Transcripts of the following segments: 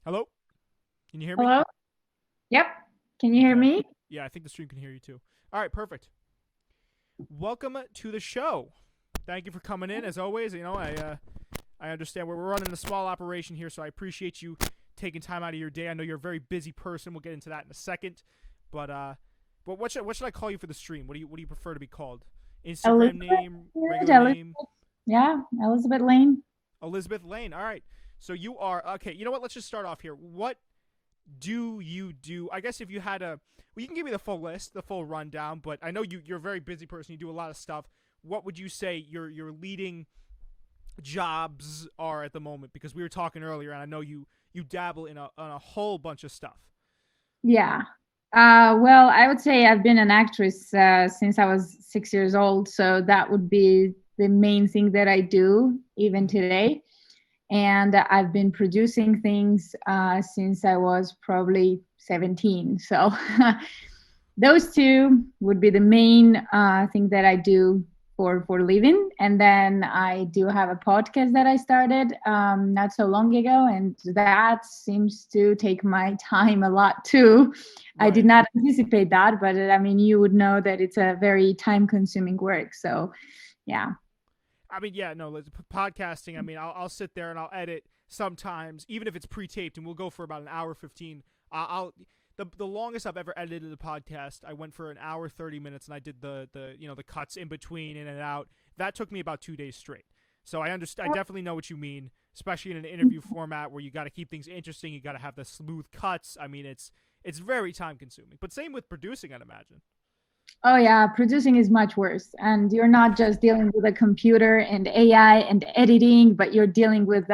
Hello? Can you hear me? Hello? Yep. Can you hear Okay. me? Yeah, I think the stream can hear you too. All right, perfect. Welcome to the show. Thank you for coming in. As always, I understand we're running a small operation here, so I appreciate you taking time out of your day. I know you're a very busy person. We'll get into that in a second. But what should I call you for the stream? What do you prefer to be called? Instagram Elizabeth? name, Good, regular name? Elizabeth. Yeah, Elizabeth Lane. Elizabeth Lane. All right. So you are okay. You know what? Let's just start off here. What do you do? I guess if you had a, well, you can give me the full list, the full rundown. But I know you're a very busy person. You do a lot of stuff. What would you say your leading jobs are at the moment? Because we were talking earlier, and I know you dabble in a whole bunch of stuff. Yeah. Well, I would say I've been an actress since I was 6 years old. So that would be the main thing that I do even Mm-hmm. today. And I've been producing things since I was probably 17. So those two would be the main thing that I do for living. And then I do have a podcast that I started not so long ago, and that seems to take my time a lot too. I did Right. not anticipate that, but I mean, you would know that it's a very time consuming work. So yeah. I mean, yeah, no, podcasting. I mean, I'll sit there and I'll edit sometimes, even if it's pre-taped, and we'll go for about an hour 15. I'll the longest I've ever edited a podcast, I went for an hour 30 minutes, and I did the cuts in between, in and out. That took me about 2 days straight. So I understand. I definitely know what you mean, especially in an interview format where you got to keep things interesting. You got to have the smooth cuts. I mean, it's very time consuming. But same with producing, I'd imagine. Oh yeah, producing is much worse. And you're not just dealing with a computer and AI and editing, but you're dealing with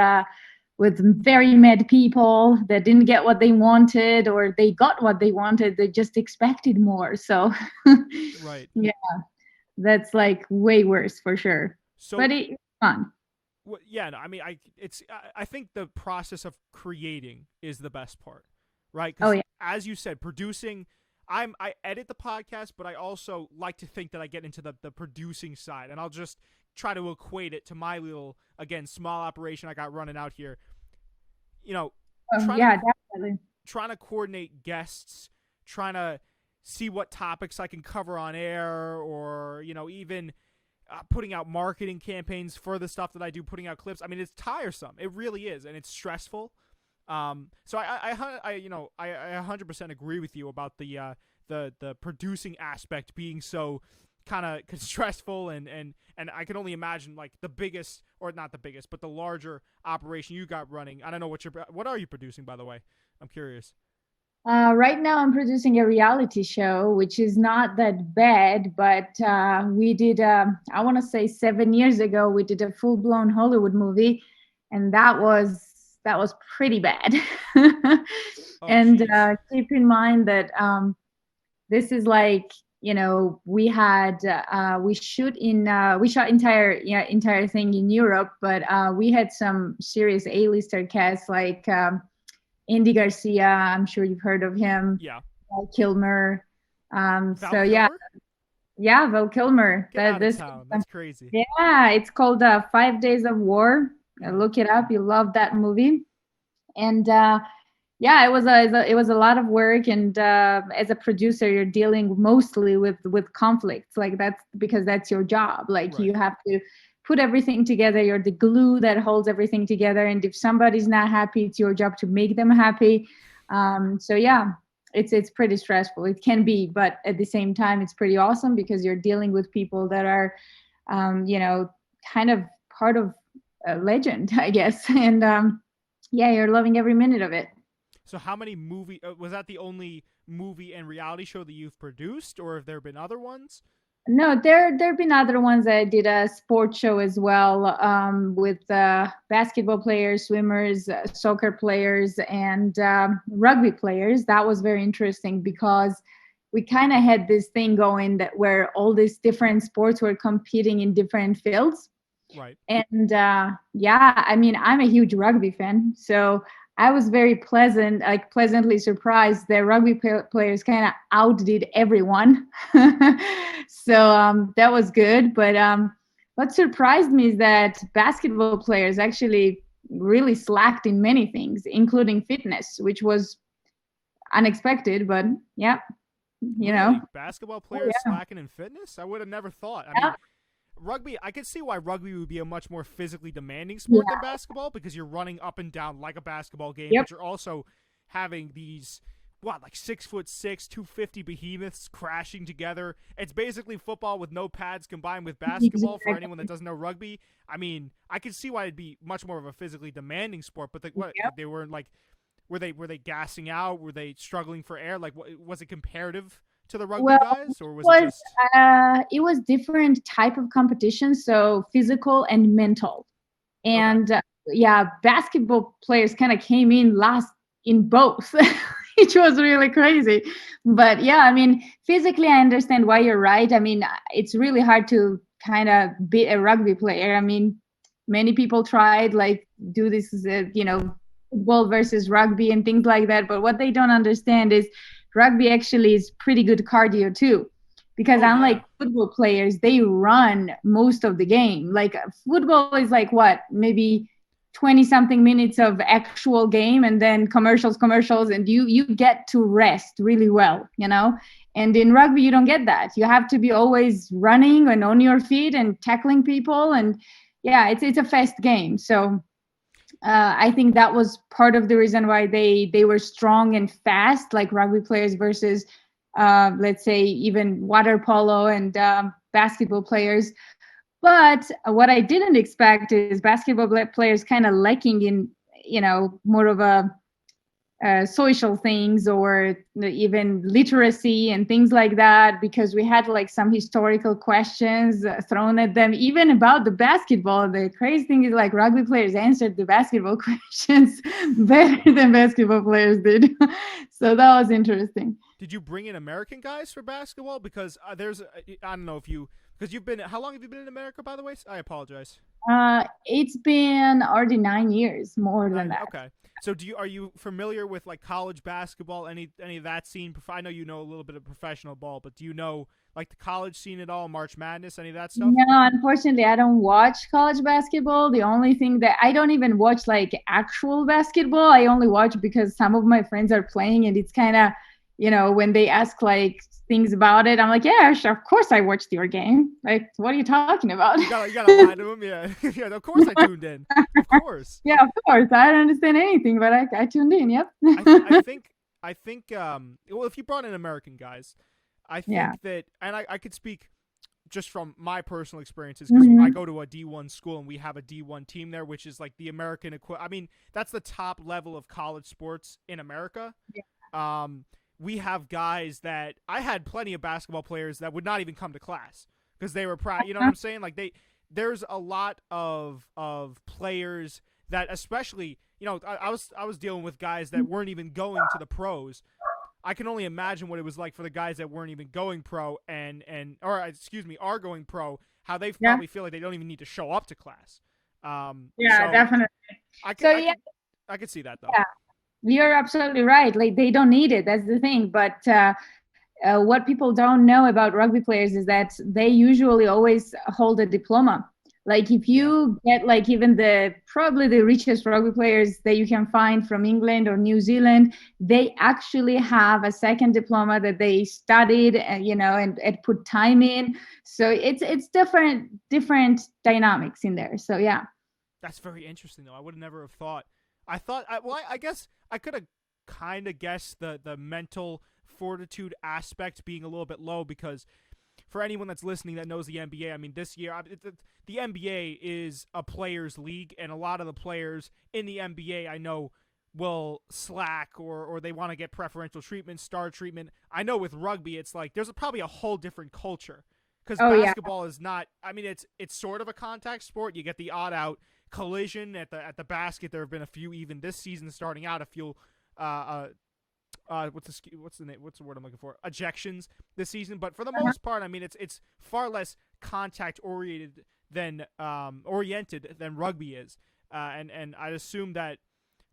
very mad people that didn't get what they wanted, or they got what they wanted, they just expected more. So Right. yeah, that's like way worse for sure. So But it's fun. well, yeah, no, I mean, I think the process of creating is the best part, right? Oh Because yeah. as you said, producing, I edit the podcast, but I also like to think that I get into the producing side, and I'll just try to equate it to my little, again, small operation I got running out here. You know, Oh trying to yeah, definitely. trying to coordinate guests, trying to see what topics I can cover on air, or even putting out marketing campaigns for the stuff that I do, putting out clips. I mean, it's tiresome. It really is, and it's stressful. So I 100% agree with you about the producing aspect being so kind of stressful, and I can only imagine like the biggest, or not the biggest, but the larger operation you got running. I don't know what are you producing, by the way. I'm curious. Right now, I'm producing a reality show, which is not that bad, but we did, I want to say 7 years ago, we did a full blown Hollywood movie, and that was pretty bad. Oh, And jeez. keep in mind that this is like, we shot entire thing in Europe, but we had some serious A-lister cast like Andy Garcia. I'm sure you've heard of him. Yeah. Val Kilmer. Val So yeah, Kilmer? yeah, Val Kilmer. Get That out of this, town. That's crazy. yeah, it's called 5 Days of War. Mm-hmm. Look it up. You love that movie. And yeah, it was a lot of work. And as a producer, you're dealing mostly with conflicts. Like that's because that's your job. Like Right. you have to put everything together. You're the glue that holds everything together. And if somebody's not happy, it's your job to make them happy. So yeah, it's pretty stressful. It can be, but at the same time, it's pretty awesome because you're dealing with people that are, you know, kind of part of a legend, I guess. And yeah, you're loving every minute of it. So how many movie was that the only movie and reality show that you've produced, or have there been other ones? No, there have been other ones. I did a sports show as well, with basketball players, swimmers, soccer players, and rugby players. That was very interesting because we kind of had this thing going that where all these different sports were competing in different fields. Right. And yeah, I mean, I'm a huge rugby fan, so I was very pleasantly surprised that players kind of outdid everyone. So that was good. But what surprised me is that basketball players actually really slacked in many things, including fitness, which was unexpected, but yeah, you know. Really? Basketball Oh, players yeah. slacking in fitness? I would have never thought. I Yeah. mean, rugby, I could see why rugby would be a much more physically demanding sport than Yeah. basketball, because you're running up and down like a basketball game, Yep. but you're also having these, what, like 6'6", 250 behemoths crashing together. It's basically football with no pads combined with basketball for anyone that Exactly. doesn't know rugby. I mean, I can see why it'd be much more of a physically demanding sport, but what, Yep. they weren't like, were they gassing out? Were they struggling for air? Like, was it comparative to the rugby Well, guys, or was it was just it was different type of competition, so physical and mental. okay? And yeah, basketball players kind of came in last in both, which was really crazy. But yeah, I mean, physically, I understand why you're right. I mean, it's really hard to kind of beat a rugby player. I mean, many people tried like do this, football versus rugby and things like that. But what they don't understand is rugby actually is pretty good cardio too, because Oh unlike yeah. football players, they run most of the game. Like football is like what, maybe 20 something minutes of actual game, and then commercials, and you get to rest really well, you know. And in rugby you don't get that. You have to be always running and on your feet and tackling people. And yeah, it's a fast game. So I think that was part of the reason why they were strong and fast, like rugby players versus, let's say, even water polo and basketball players. But what I didn't expect is basketball players kind of lacking in, more of a social things, or even literacy and things like that, because we had like some historical questions thrown at them even about the basketball. The crazy thing is like rugby players answered the basketball questions better than basketball players did. So that was interesting. Did you bring in American guys for basketball? Because I don't know if you, because you've been, how long have you been in America, by the way? I apologize. It's been already 9 years, more than Nine. that. Okay. So are you familiar with like college basketball? Any of that scene? I know you know a little bit of professional ball, but do you know like the college scene at all? March Madness, any of that stuff? No, unfortunately, I don't watch college basketball. The only thing that I don't even watch like actual basketball. I only watch because some of my friends are playing, and it's kind of, when they ask like things about it, I'm like, yeah, sure, of course I watched your game. Like, what are you talking about? You gotta lie to him, yeah. Yeah, of course I tuned in. Of course. Yeah, of course. I don't understand anything, but I tuned in. Yep. I th- I think I think well, if you brought in American guys, I Yeah. think that, and I could speak just from my personal experiences, because I Hmm. go to a D1 school and we have a D1 team there, which is like the American I mean, that's the top level of college sports in America. Yeah. Um, we have guys that I had plenty of basketball players that would not even come to class because they were proud. You know what I'm saying? Like there's a lot of players that, especially, I was dealing with guys that weren't even going to the pros. I can only imagine what it was like for the guys that weren't even going pro or excuse me, are going pro. How they Yeah. probably feel like they don't even need to show up to class. Yeah, So definitely. I could So I yeah, could I could see that though. yeah, you're absolutely right. Like they don't need it. That's the thing. But what people don't know about rugby players is that they usually always hold a diploma. Like if Yeah. you get like even the probably the richest rugby players that you can find from England or New Zealand, they actually have a second diploma that they studied, and put time in. So it's different dynamics in there. So yeah. That's very interesting, though. I would never have thought. I thought, I guess I could have kind of guessed the mental fortitude aspect being a little bit low, because for anyone that's listening that knows the NBA, I mean, this year, the NBA is a players' league, and a lot of the players in the NBA I know will slack, or they want to get preferential treatment, star treatment. I know with rugby, it's like there's probably a whole different culture, because Oh yeah. basketball is not. I mean, it's sort of a contact sport. You get the odd out collision at the basket. There have been a few even this season starting out. A few what's the name? What's the word I'm looking for? Ejections this season, but for the most part, I mean, it's far less contact oriented than rugby is, and I'd assume that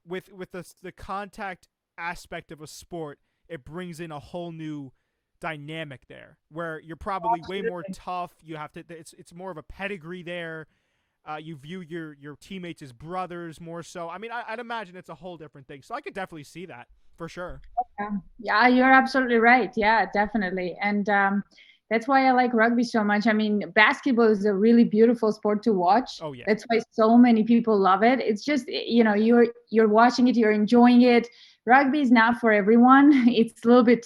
with the contact aspect of a sport, it brings in a whole new dynamic there, where you're probably way more Absolutely. tough. You have to. It's more of a pedigree there. you view your teammates as brothers more so. I mean, I'd imagine it's a whole different thing. So I could definitely see that for sure. Yeah, yeah, you're absolutely right. Yeah, definitely. And that's why I like rugby so much. I mean, basketball is a really beautiful sport to watch. Oh yeah. That's why so many people love it. It's just, you're watching it, you're enjoying it. Rugby is not for everyone. It's a little bit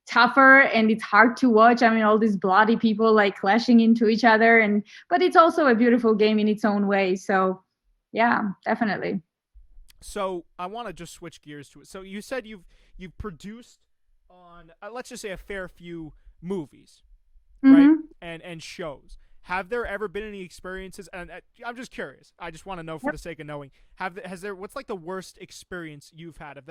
tougher and it's hard to watch. I mean, all these bloody people like clashing into each other, and but it's also a beautiful game in its own way. So, yeah, definitely. So I want to just switch gears to it. So you said you've produced on let's just say a fair few movies, right? Mm-hmm. And shows. Have there ever been any experiences? And I'm just curious. I just want to know for the sake of knowing. Has there? What's like the worst experience you've had? Have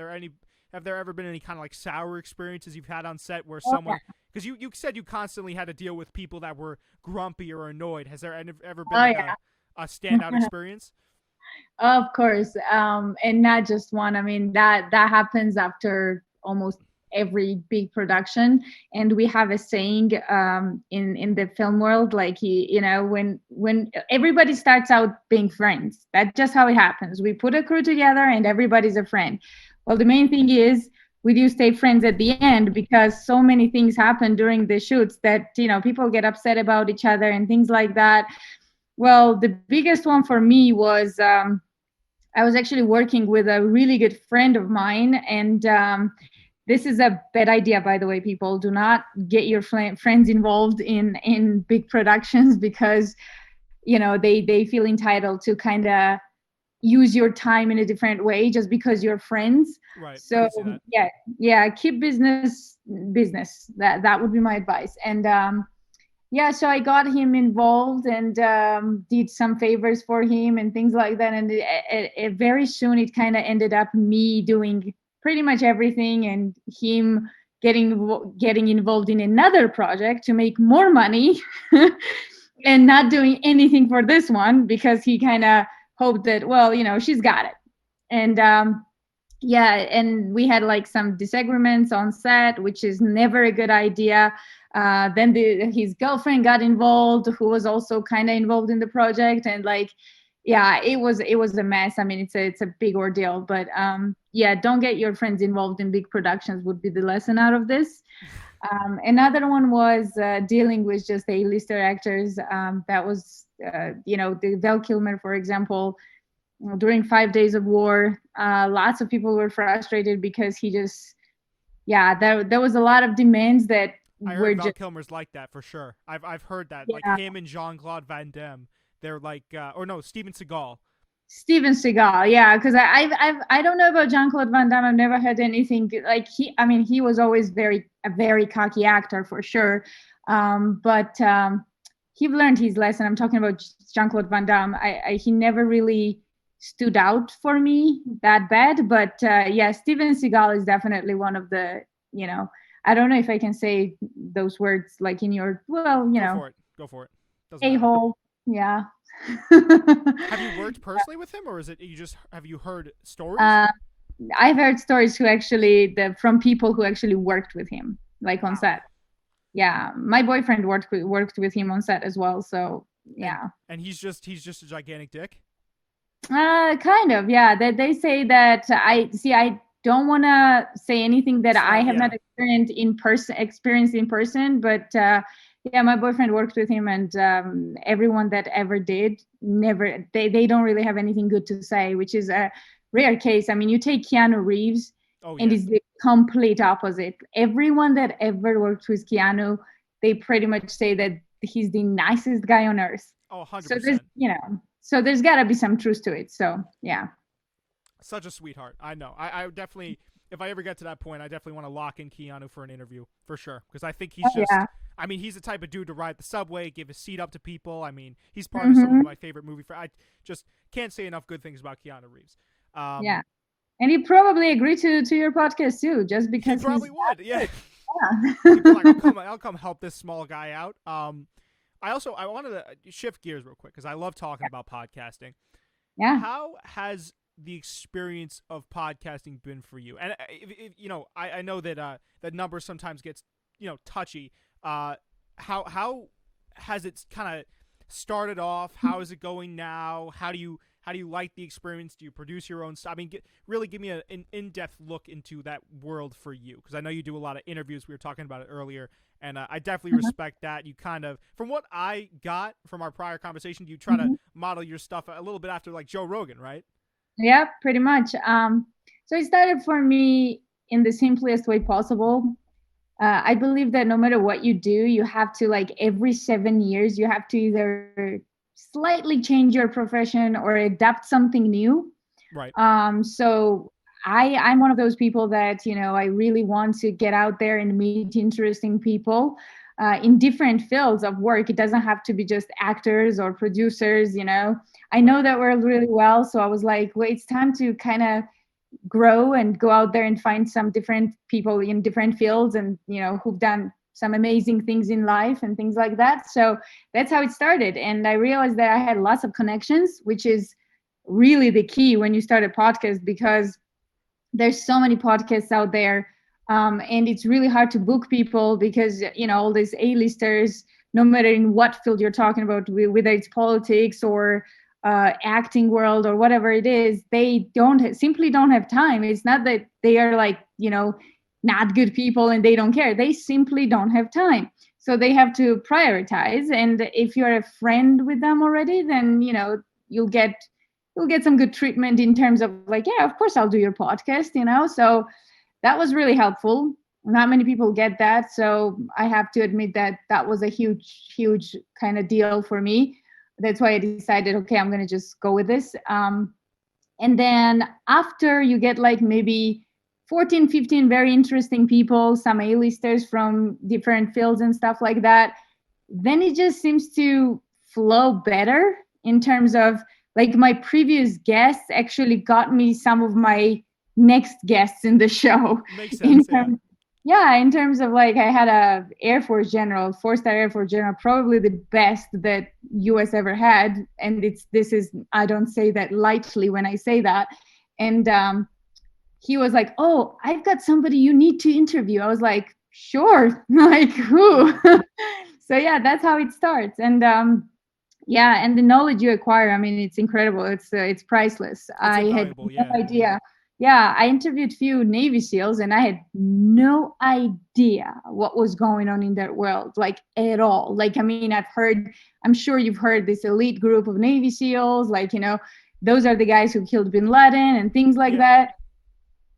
there ever been any kind of like sour experiences you've had on set where someone? Because you said you constantly had to deal with people that were grumpy or annoyed. Has there ever been like a standout experience? Of course, and not just one. I mean, that happens after almost every big production, and we have a saying in the film world, like when everybody starts out being friends, that's just how it happens. We put a crew together, and everybody's a friend. Well, the main thing is we do stay friends at the end because so many things happen during the shoots that people get upset about each other and things like that. Well, the biggest one for me was I was actually working with a really good friend of mine, and this is a bad idea, by the way. People, do not get your friends involved in big productions because they feel entitled to kind of use your time in a different way just because you're friends. Right. So yeah, keep business. That would be my advice. And yeah, so I got him involved and did some favors for him and things like that. And very soon it kind of ended up me doing pretty much everything and him getting involved in another project to make more money and not doing anything for this one because he kind of hoped that, well, she's got it. And yeah, and we had like some disagreements on set, which is never a good idea. Then his girlfriend got involved, who was also kind of involved in the project, and like, yeah, it was a mess. I mean, it's a big ordeal, but yeah, don't get your friends involved in big productions would be the lesson out of this. Another one was dealing with just A-lister actors. That was, the Val Kilmer, for example, during 5 Days of War. Lots of people were frustrated because he just, yeah, there was a lot of demands that I were heard Val just Kilmer's like that for sure. I've heard that. yeah. Like him and Jean-Claude Van Damme. They're like, or no, Steven Seagal. Steven Seagal, yeah, because I don't know about Jean-Claude Van Damme. I've never heard anything like he. I mean, he was always a very cocky actor for sure, but he learned his lesson. I'm talking about Jean-Claude Van Damme. He never really stood out for me that bad, but yeah, Steven Seagal is definitely one of the. I don't know if I can say those words like in your Go for it. Doesn't a matter. hole. Yeah. Have you worked personally with him, or is it have you heard stories? I've heard stories from people who actually worked with him, like on set. Yeah, my boyfriend worked with him on set as well. So yeah. And he's just a gigantic dick. Kind of, yeah. They say that I don't want to say anything that I have not experienced in person, but yeah, my boyfriend worked with him, and everyone that ever did never. They don't really have anything good to say, which is a rare case. I mean, you take Keanu Reeves, and it's the complete opposite. Everyone that ever worked with Keanu, they pretty much say that he's the nicest guy on earth. Oh, 100%. So there's got to be some truth to it. So yeah. Such a sweetheart. I know. I definitely, if I ever get to that point, I definitely want to lock in Keanu for an interview for sure, because I think he's I mean, he's the type of dude to ride the subway, give his seat up to people. I mean, he's part of some of my favorite movie. I just can't say enough good things about Keanu Reeves. Yeah, and he probably agreed to your podcast too, just because he probably would. Yeah. Yeah. I'll come help this small guy out. I wanted to shift gears real quick because I love talking about podcasting. Yeah. How has the experience of podcasting been for you? And I know that that number sometimes gets touchy. How has it kind of started off? How is it going now? How do you like the experience? Do you produce your own stuff? I mean, really give me an in-depth look into that world for you, because I know you do a lot of interviews. We were talking about it earlier, and I definitely respect that. You kind of, from what I got from our prior conversation, you try to model your stuff a little bit after like Joe Rogan, right? Yeah, pretty much. So it started for me in the simplest way possible. I believe that no matter what you do, you have to, like, every 7 years, you have to either slightly change your profession or adapt something new. Right. So I'm one of those people that, I really want to get out there and meet interesting people in different fields of work. It doesn't have to be just actors or producers. I know that world really well. So I was like, well, it's time to kind of grow and go out there and find some different people in different fields, and who've done some amazing things in life and things like that. So that's how it started, and I realized that I had lots of connections, which is really the key when you start a podcast, because there's so many podcasts out there, and it's really hard to book people because all these A-listers, no matter in what field you're talking about, whether it's politics or acting world or whatever it is, they simply don't have time. It's not that they are like not good people and they don't care. They simply don't have time. So they have to prioritize. And if you're a friend with them already, then you'll get some good treatment in terms of like, yeah, of course I'll do your podcast. So that was really helpful. Not many people get that. So I have to admit that that was a huge kind of deal for me. That's why I decided, okay, I'm going to just go with this. And then after you get like maybe 14, 15 very interesting people, some A-listers from different fields and stuff like that, then it just seems to flow better in terms of, like, my previous guests actually got me some of my next guests in the show. Makes sense, In terms of, like, I had a Air Force general, 4-star Air Force general, probably the best that US ever had. And I don't say that lightly when I say that. And he was like, oh, I've got somebody you need to interview. I was like, sure. Like, who? So yeah, that's how it starts. And and the knowledge you acquire, I mean, it's incredible. It's priceless. I had no idea. Yeah, I interviewed few Navy SEALs and I had no idea what was going on in that world, like, at all. Like, I mean, I'm sure you've heard this elite group of Navy SEALs, like, those are the guys who killed bin Laden and things like that.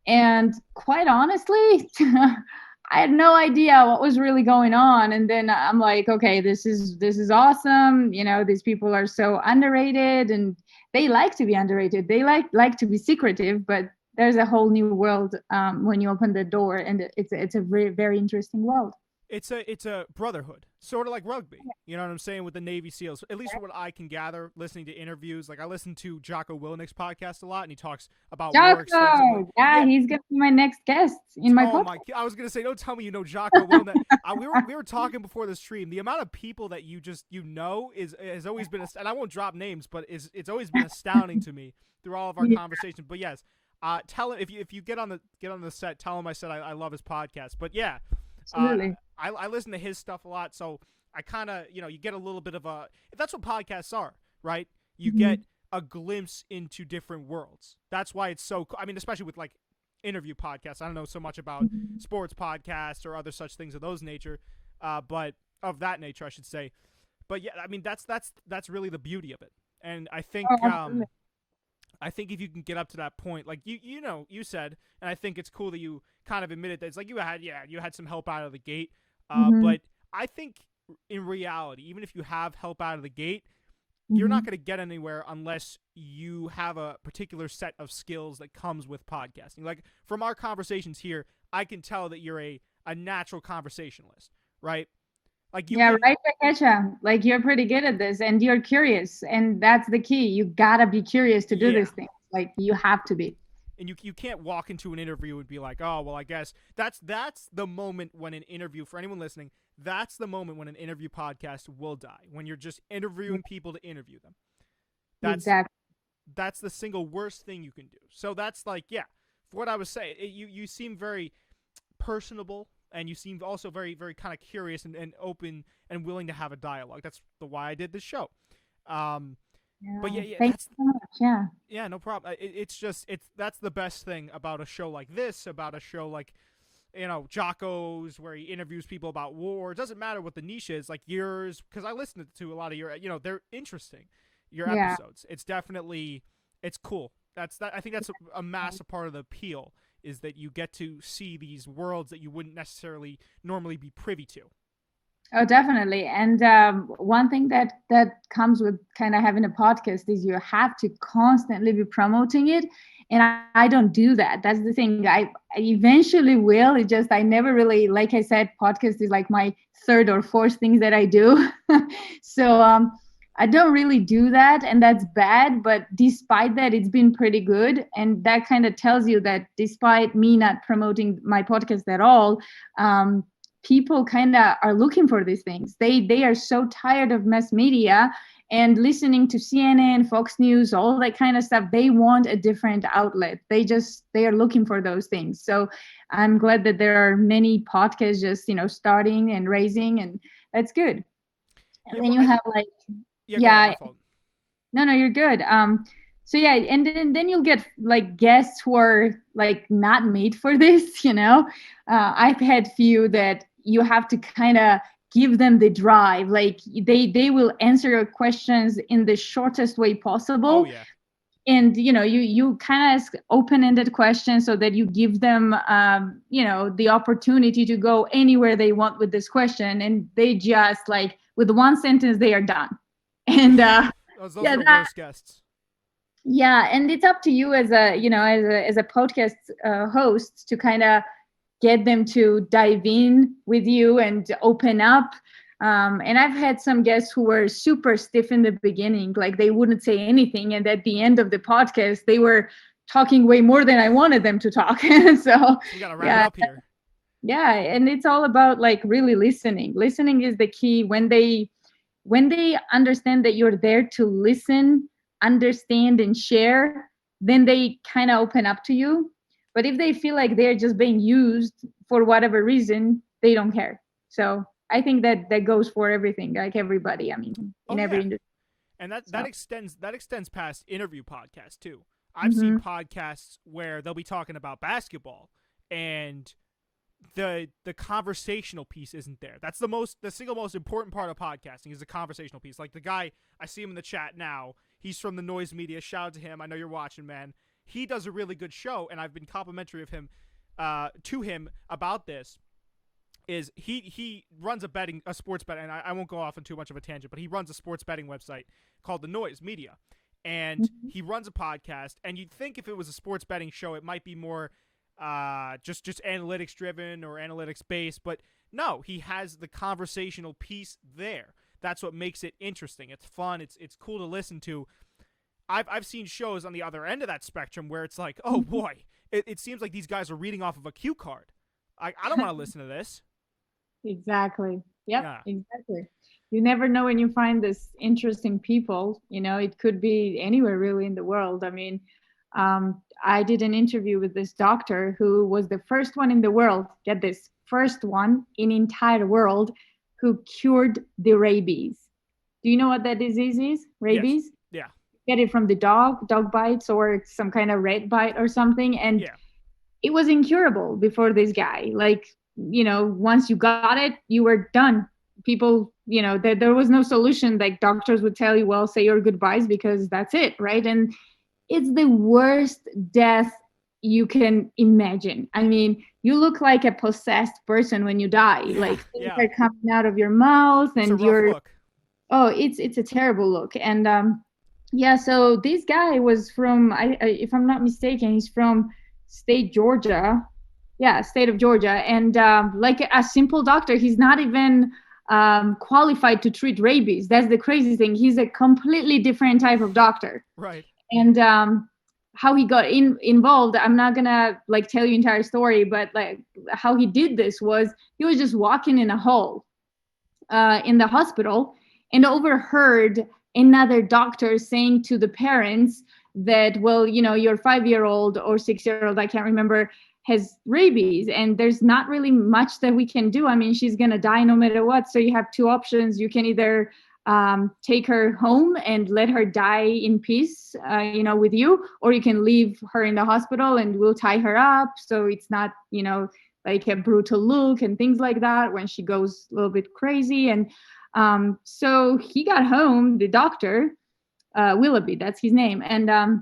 And quite honestly, I had no idea what was really going on. And then I'm like, okay, this is awesome. These people are so underrated, and they like to be underrated. They like to be secretive, but there's a whole new world when you open the door, and it's a very, very interesting world. It's a brotherhood, sort of like rugby. You know what I'm saying, with the Navy SEALs. At least from what I can gather, listening to interviews. Like, I listen to Jocko Willenick's podcast a lot, and he talks about more extensively. Yeah, he's gonna be my next guest in my podcast. I was gonna say, don't tell me you know Jocko Willenick. we were talking before the stream. The amount of people that you has always been, and I won't drop names, but it's always been astounding to me through all of our conversations. But yes, tell him if you get on the set, tell him I said I love his podcast. But yeah. Absolutely. I listen to his stuff a lot, so I kind of, you get a little bit of that's what podcasts are, right? You get a glimpse into different worlds. That's why it's so cool. I mean, especially with, like, interview podcasts. I don't know so much about sports podcasts or other such things of those nature, but of that nature, I should say. But yeah, I mean, that's really the beauty of it. And I think, I think if you can get up to that point, like you said, and I think it's cool that you kind of admitted that it's like you had some help out of the gate. But I think in reality, even if you have help out of the gate, you're not going to get anywhere unless you have a particular set of skills that comes with podcasting. Like, from our conversations here, I can tell that you're a natural conversationalist, right? Like, right, Kesha. Like, you're pretty good at this, and you're curious, and that's the key. You gotta be curious to do this thing. Like, you have to be. And you can't walk into an interview and be like, oh, well, I guess that's the moment when an interview, for anyone listening, that's the moment when an interview podcast will die, when you're just interviewing people to interview them. That's the single worst thing you can do. So that's like, for what I was saying, you seem very personable, and you seem also very, very kind of curious and open and willing to have a dialogue. That's the why I did this show. But Yeah. yeah, Thank that's you so much. Yeah. yeah, no problem. It's that's the best thing about a show like this, about a show like Jocko's, where he interviews people about war. It doesn't matter what the niche is, like yours, because I listened to a lot of your, they're interesting. Your Yeah. episodes, it's cool. I think that's a massive part of the appeal, is that you get to see these worlds that you wouldn't necessarily normally be privy to. Oh, definitely. And one thing that comes with kind of having a podcast is you have to constantly be promoting it. And I don't do that. That's the thing. I eventually will. It just, I never really, like I said, podcast is like my third or fourth things that I do. So I don't really do that. And that's bad. But despite that, it's been pretty good. And that kind of tells you that despite me not promoting my podcast at all, people kind of are looking for these things. They are so tired of mass media and listening to CNN, Fox News, all that kind of stuff. They want a different outlet. They are looking for those things. So I'm glad that there are many podcasts just starting and raising, and that's good. And Yeah, then well, you have like yeah, go ahead, yeah, my fault. no, you're good. So yeah, and then you'll get like guests who are like not made for this. I've had few that you have to kind of give them the drive. Like they will answer your questions in the shortest way Oh possible. yeah. And you kind of ask open-ended questions so that you give them the opportunity to go anywhere they want with this question, and they just like with one sentence they are done. And those yeah, are the worst guests. yeah, and it's up to you as a as a podcast host to kind of get them to dive in with you and open up. And I've had some guests who were super stiff in the beginning, like they wouldn't say anything, and at the end of the podcast they were talking way more than I wanted them to talk. So We gotta wrap it yeah, up here. yeah, and it's all about like really listening. Listening is the key. When they understand that you're there to listen, understand, and share, then they kind of open up to you. But if they feel like they're just being used for whatever reason, they don't care. So I think that goes for everything, like everybody. I mean, Oh in every yeah, industry. and that So, extends past interview podcasts too. I've seen mhm. podcasts where they'll be talking about basketball, and the conversational piece isn't there. That's the single most important part of podcasting, is the conversational piece. Like the guy, I see him in the chat now. He's from the Noise Media. Shout out to him. I know you're watching, man. He does a really good show, and I've been complimentary of him to him about this. Is he runs a sports betting, and I won't go off on too much of a tangent, but he runs a sports betting website called the Noise Media, and Mhm. he runs a podcast. And you'd think if it was a sports betting show, it might be more just analytics driven or analytics based, but no, he has the conversational piece there. That's what makes it interesting. It's fun. It's cool to listen to. I've seen shows on the other end of that spectrum where it's like, oh boy, it seems like these guys are reading off of a cue card. I don't want to listen to this. Exactly. Yep, Yeah. exactly. You never know when you find this interesting people. It could be anywhere really in the world. I mean, I did an interview with this doctor who was the first one in the world, get this, first one in entire world who cured the rabies. Do you know what that disease is? Yes. Rabies? Yeah. Get it from the dog bites or some kind of rat bite or something. And Yeah. it was incurable before this guy. Like, once you got it, you were done. People, there was no solution. Like doctors would tell you, well, say your goodbyes because that's it, right? And it's the worst death you can imagine. I mean, you look like a possessed person when you die. Yeah. Like things Yeah. are coming out of your mouth, It's a and rough look. oh, it's a terrible look. And yeah, so this guy was from, if I'm not mistaken, he's from state Georgia. Yeah, state of Georgia. And like a simple doctor, he's not even qualified to treat rabies. That's the crazy thing. He's a completely different type of doctor. Right. And how he got involved, I'm not gonna like tell you entire story, but like how he did this was he was just walking in a hall in the hospital and overheard another doctor saying to the parents that, well, your 5-year-old or 6-year-old, I can't remember, has rabies, and there's not really much that we can do. I mean, she's going to die no matter what. So you have two options. You can either take her home and let her die in peace, with you, or you can leave her in the hospital and we'll tie her up. So it's not, like a brutal look and things like that when she goes a little bit crazy. And so he got home, the doctor, Willoughby, that's his name. And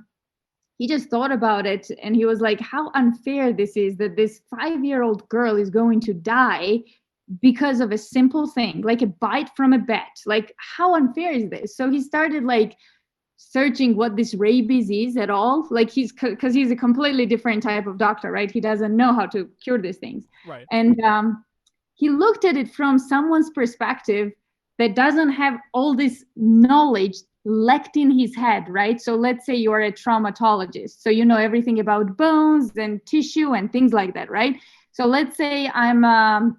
he just thought about it and he was like, how unfair this is that this 5-year-old girl is going to die because of a simple thing, like a bite from a bat. Like, how unfair is this? So he started like searching what this rabies is at all. Like because he's a completely different type of doctor, right? He doesn't know how to cure these things. Right. And he looked at it from someone's perspective that doesn't have all this knowledge lacked in his head, right? So let's say you are a traumatologist, so you know everything about bones and tissue and things like that, right? So let's say I'm a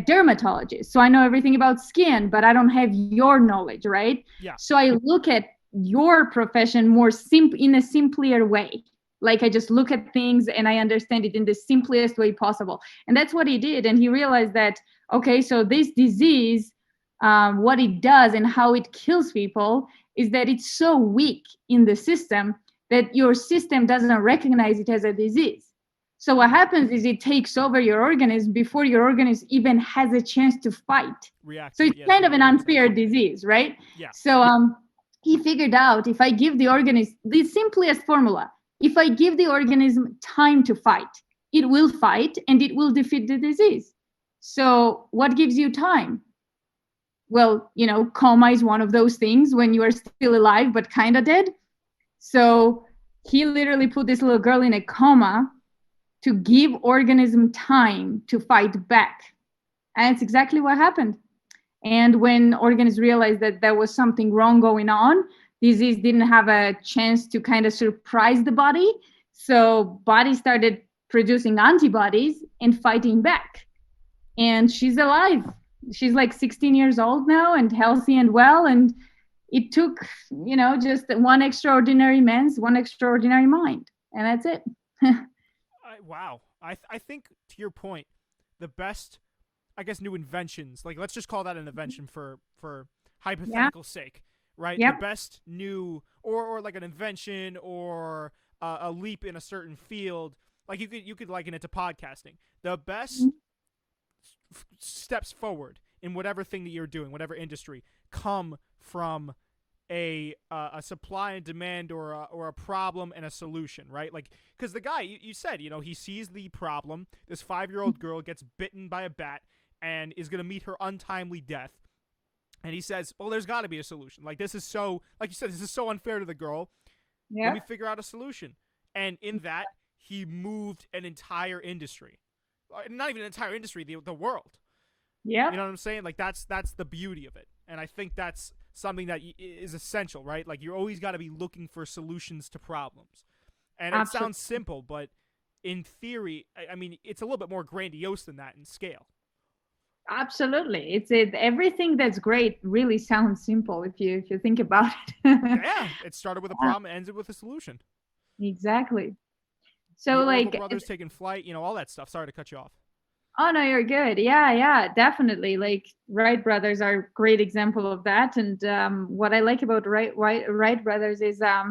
dermatologist, so I know everything about skin, but I don't have your knowledge, right? Yeah. So I look at your profession more in a simpler way. Like I just look at things and I understand it in the simplest way possible. And that's what he did. And he realized that, okay, so this disease, what it does and how it kills people is that it's so weak in the system that your system doesn't recognize it as a disease. So what happens is it takes over your organism before your organism even has a chance to fight. So it's kind of an unfair disease, right? Yeah. So he figured out, if I give the organism the simplest formula, if I give the organism time to fight, it will fight and it will defeat the disease. So what gives you time? Well, coma is one of those things when you are still alive but kind of dead. So he literally put this little girl in a coma to give organism time to fight back. And it's exactly what happened. And when organisms realized that there was something wrong going on, disease didn't have a chance to kind of surprise the body. So body started producing antibodies and fighting back. And she's alive. She's like 16 years old now and healthy and well. And it took, just one extraordinary mind. And that's it. Wow. I think, to your point, the best, I guess, new inventions, like let's just call that an invention for hypothetical sake, right? Yep. The best new, or like an invention or a leap in a certain field, like you could liken it to podcasting. The best steps forward in whatever thing that you're doing, whatever industry, come from a supply and demand or a problem and a solution, right? Like, because the guy, you said, he sees the problem. This 5-year-old girl gets bitten by a bat and is going to meet her untimely death. And he says, well, there's got to be a solution. Like, this is so, like you said, this is so unfair to the girl. Yeah. Let me figure out a solution. And in that, he moved an entire industry. Not even an entire industry, the world. Yeah. You know what I'm saying? Like, that's the beauty of it. And I think that's something that is essential, right? Like, you always got to be looking for solutions to problems. And it sounds simple, but in theory, I mean, it's a little bit more grandiose than that in scale. Absolutely. Everything that's great really sounds simple if you think about it. Yeah, it started with a problem, ended with a solution. Exactly. So the like brothers taking flight, all that stuff. Sorry to cut you off. Oh no, you're good. Yeah, definitely. Like Wright brothers are a great example of that. And what I like about Wright brothers is, they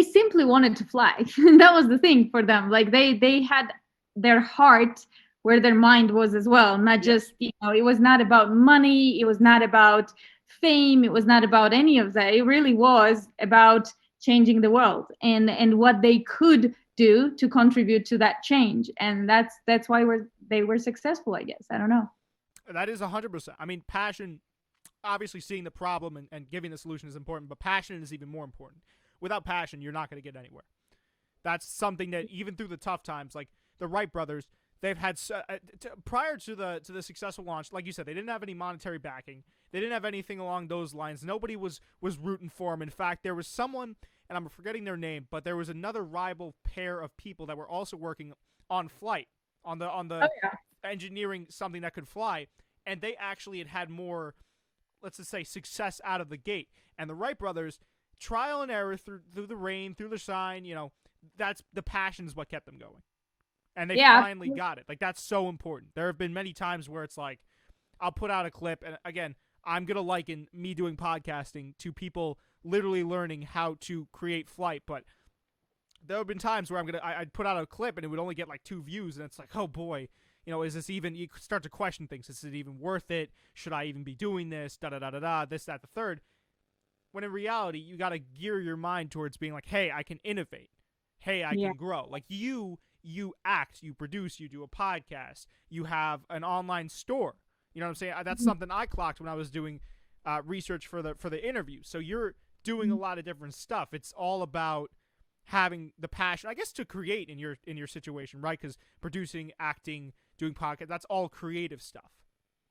simply wanted to fly. That was the thing for them. Like they had their heart where their mind was as well. Not just, it was not about money. It was not about fame. It was not about any of that. It really was about changing the world and what they could do to contribute to that change. And that's why they were successful, I guess. I don't know. That is 100%. I mean, passion, obviously seeing the problem and giving the solution is important, but passion is even more important. Without passion, you're not going to get anywhere. That's something that even through the tough times, like the Wright brothers, they've had prior to the successful launch, like you said, they didn't have any monetary backing. They didn't have anything along those lines. Nobody was rooting for them. In fact, there was someone, and I'm forgetting their name, but there was another rival pair of people that were also working on flight, on the engineering something that could fly, and they actually had more, let's just say, success out of the gate. And the Wright brothers trial and error through the rain, through the shine, that's the passion is what kept them going. And they finally got it. Like, that's so important. There have been many times where it's like, I'll put out a clip, and again, I'm going to liken me doing podcasting to people literally learning how to create flight, but there have been times where I'd put out a clip and it would only get like 2 views, and it's like, oh boy, is this even, you start to question things. Is it even worth it? Should I even be doing this? Da-da-da-da-da, this, that, the third. When in reality, you got to gear your mind towards being like, hey, I can innovate. Hey, I can grow. Like you act, you produce, you do a podcast, you have an online store. You know what I'm saying? That's something I clocked when I was doing research for the interview. So you're doing a lot of different stuff. It's all about having the passion, I guess, to create in your situation, right? Because producing, acting, doing podcasts, that's all creative stuff.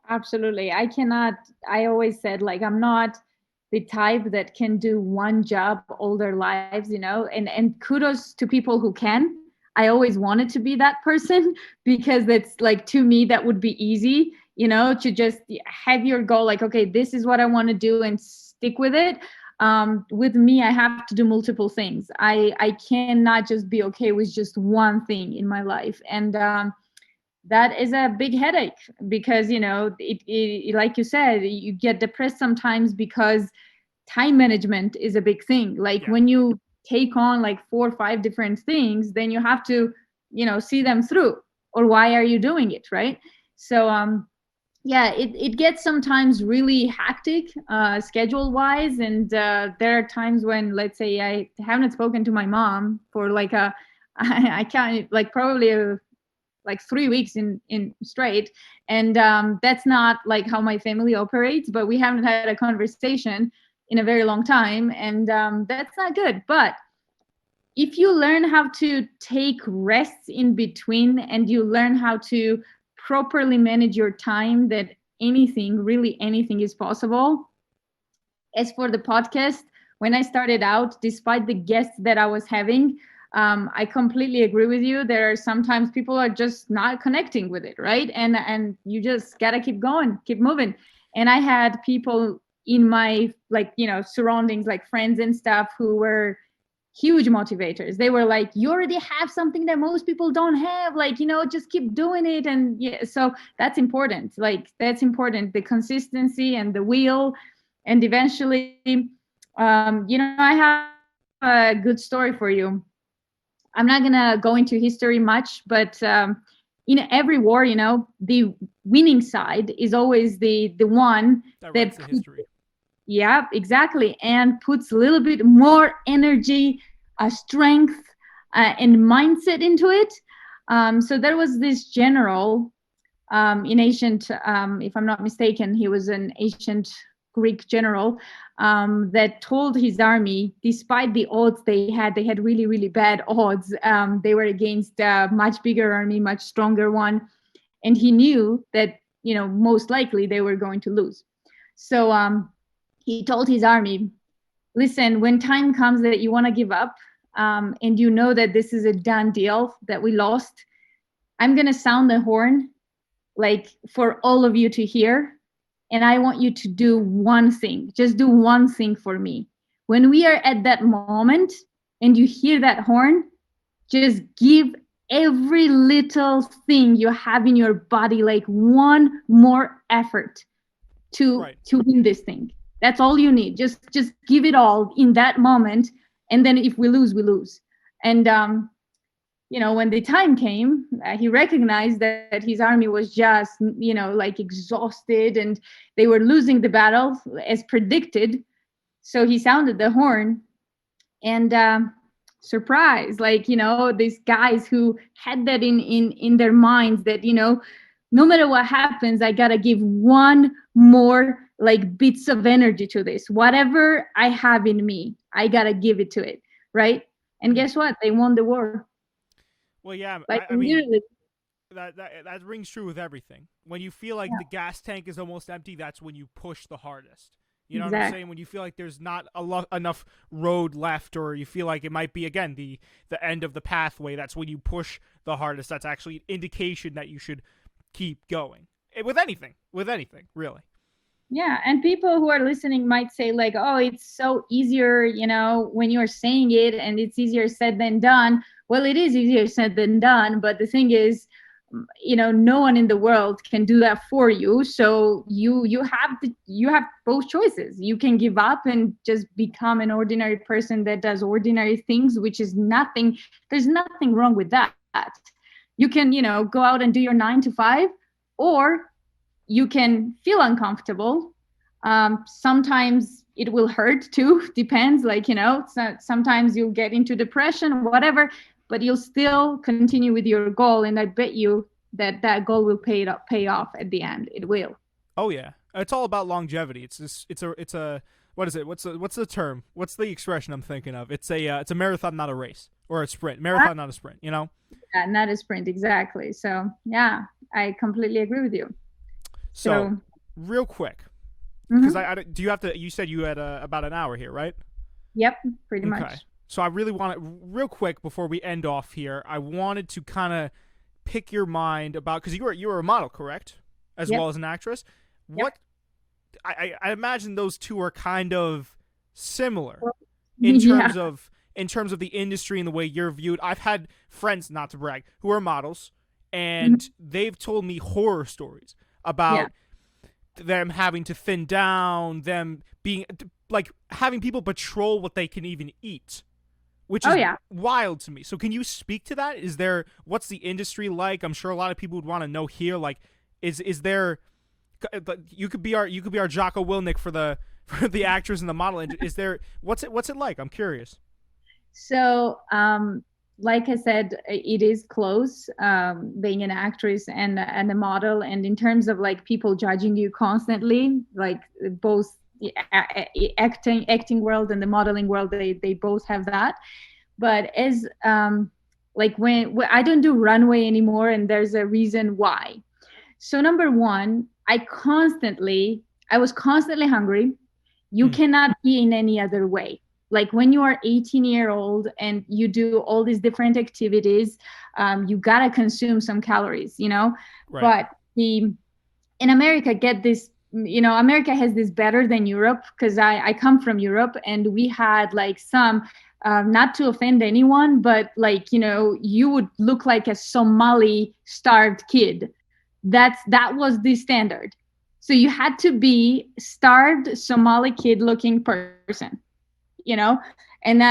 Absolutely. I always said, like, I'm not the type that can do one job all their lives, and kudos to people who can. I always wanted to be that person because that's like, to me, that would be easy, to just have your goal, like, okay, this is what I want to do and stick with it. With me, I have to do multiple things. I cannot just be okay with just one thing in my life. And that is a big headache because, it, like you said, you get depressed sometimes because time management is a big thing. Like when you take on like 4 or 5 different things, then you have to, see them through, or why are you doing it? Right. So, it gets sometimes really hectic, schedule wise. And there are times when, let's say, I haven't spoken to my mom for like I can't, like, probably like 3 weeks in straight. And that's not like how my family operates, but we haven't had a conversation in a very long time. And that's not good. But if you learn how to take rests in between, and you learn how to properly manage your time, that really anything is possible. As for the podcast, when I started out, despite the guests that I was having, I completely agree with you. There are sometimes people are just not connecting with it, right? And you just gotta keep going, keep moving. And I had people in my, like, surroundings, like friends and stuff, who were huge motivators. They were like, you already have something that most people don't have, like, just keep doing it. And so that's important. That's important, the consistency and the will. And eventually, I have a good story for you. I'm not gonna go into history much, but in every war, the winning side is always the one that writes the history. Yeah, exactly. And puts a little bit more energy, strength, and mindset into it. So there was this general in ancient, if I'm not mistaken, he was an ancient Greek general that told his army, despite the odds they had really, really bad odds. They were against a much bigger army, much stronger one. And he knew that, most likely they were going to lose. So he told his army, listen, when time comes that you want to give up, and you know that this is a done deal, that we lost, I'm going to sound the horn, like, for all of you to hear. And I want you to do one thing. Just do one thing for me. When we are at that moment and you hear that horn, just give every little thing you have in your body, like one more effort to win this thing. That's all you need. Just give it all in that moment. And then if we lose, we lose. And when the time came, he recognized that his army was just, like, exhausted, and they were losing the battle as predicted. So he sounded the horn, and surprise, like, these guys who had that in their minds, that, no matter what happens, I gotta give one more, like, bits of energy to this. Whatever I have in me, I gotta give it to it, right? And guess what? They won the war. Well, yeah, like, I mean, that rings true with everything. When you feel like the gas tank is almost empty, that's when you push the hardest. You know what I'm saying? When you feel like there's not enough road left, or you feel like it might be, again, the end of the pathway, that's when you push the hardest. That's actually an indication that you should keep going. With anything, really. Yeah, and people who are listening might say like, "Oh, it's so easier, when you're saying it, and it's easier said than done." Well, it is easier said than done, but the thing is, no one in the world can do that for you. So you have both choices. You can give up and just become an ordinary person that does ordinary things, which is nothing. There's nothing wrong with that. You can, go out and do your 9 to 5, or you can feel uncomfortable. Sometimes it will hurt too, depends, so sometimes you'll get into depression, whatever, but you'll still continue with your goal. And I bet you that that goal will pay off at the end. It will. Oh yeah, it's all about longevity. It's a what is it? What's the term? What's the expression I'm thinking of? It's a marathon, not a race, or a sprint. Marathon, not a sprint. You know. Yeah, not a sprint, exactly. So yeah, I completely agree with you. So real quick, because Mhm. do you have to? You said you had about an hour here, right? Yep, pretty Okay. much. So I really want to, real quick before we end off here, I wanted to kind of pick your mind about, because you were a model, correct, as Yep. well as an actress. Yep. What I imagine those two are kind of similar Well, in yeah. terms of the industry and the way you're viewed. I've had friends, not to brag, who are models, Mhm. and they've told me horror stories Yeah. about them having to thin down, them being like having people patrol what they can even eat, which Oh is yeah. wild to me. So can you speak to that? What's the industry like? I'm sure a lot of people would want to know here. Like, is there? You could be our Jocko Willnick for the for the actors and the model. Is there? What's it like? I'm curious. So, like I said, it is close, being an actress and a model. And in terms of like people judging you constantly, like both the acting world and the modeling world, they both have that. But as like when I don't do runway anymore, and there's a reason why. So number one, I was constantly hungry. You Mm, cannot be in any other way. Like when you are 18-year-old and you do all these different activities, you gotta consume some calories, right. But the in America, get this, America has this better than Europe, because I come from Europe, and we had like some, not to offend anyone, but like, you would look like a Somali starved kid. That was the standard. So you had to be starved Somali kid looking person, you know and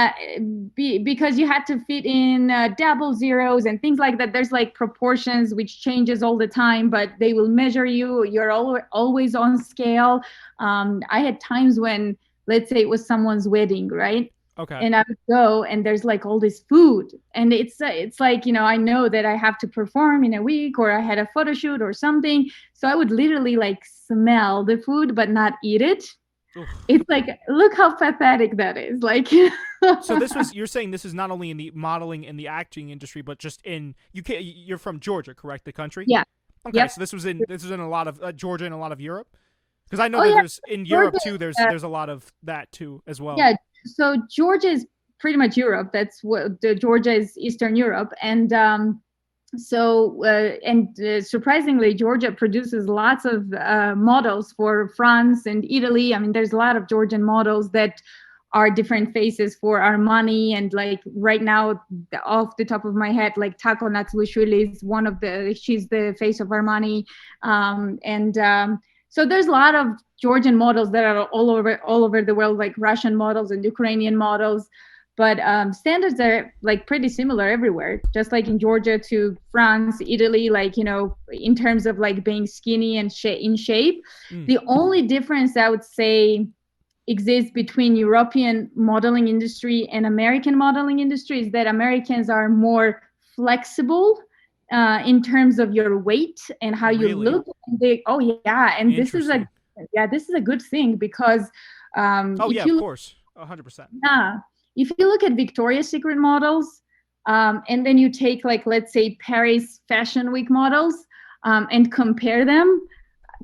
because you had to fit in double zeros and things like that. There's like proportions which changes all the time, but they will measure you. You're always on scale. I had times when, let's say, it was someone's wedding, right? Okay. And I would go, and there's like all this food, and it's like, I know that I have to perform in a week, or I had a photo shoot or something. So I would literally like smell the food but not eat it. Oof. It's like, look how pathetic that is. Like, So you're saying this is not only in the modeling and the acting industry, but just in you're from Georgia, correct? The country. yeah, Okay, yep. so this was in a lot of Georgia and a lot of Europe, because I know Oh that yeah, there's in Europe Georgia. too. Uh, There's a lot of that too as well. yeah, so Georgia is pretty much Europe. That's what the Georgia is, Eastern Europe, and surprisingly, Georgia produces lots of models for France and Italy. I mean, there's a lot of Georgian models that are different faces for Armani. And like right now, off the top of my head, like Taco Natsuishvili is she's the face of Armani. And So there's a lot of Georgian models that are all over the world, like Russian models and Ukrainian models. But standards are like pretty similar everywhere, just like in Georgia to France, Italy, like, in terms of like being skinny and in shape. Mm, The only difference I would say exists between European modeling industry and American modeling industry is that Americans are more flexible in terms of your weight and how you really look. And oh yeah, and interesting. this is a good thing, because Oh yeah, if of you course, 100%. yeah. If you look at Victoria's Secret models, and then you take, like, let's say, Paris Fashion Week models, and compare them,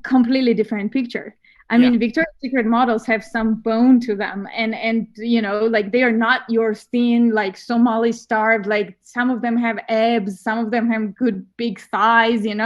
completely different picture. I Yeah, mean, Victoria's Secret models have some bone to them, and like, they are not your thin, like, Somali starved. Like, some of them have abs, some of them have good big thighs, and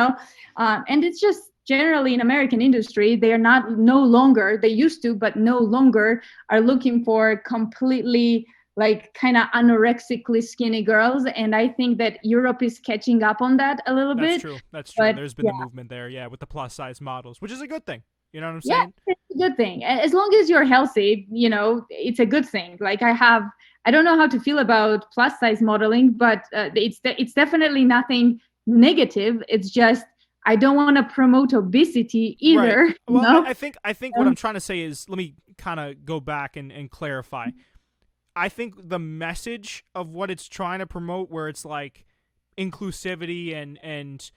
it's generally in American industry, they are no longer, they used to, but no longer are looking for completely like kind of anorexically skinny girls. And I think that Europe is catching up on that a little That's bit. true. That's true. But There's been yeah, the movement there, yeah, with the plus size models, which is a good thing. You know what I'm yeah, saying? it's a good thing. As long as you're healthy, it's a good thing. Like I don't know how to feel about plus size modeling, but it's definitely nothing negative. It's just I don't want to promote obesity Right. either. Well, I think what I'm trying to say is, let me kind of go back and clarify. I think the message of what it's trying to promote, where it's like inclusivity and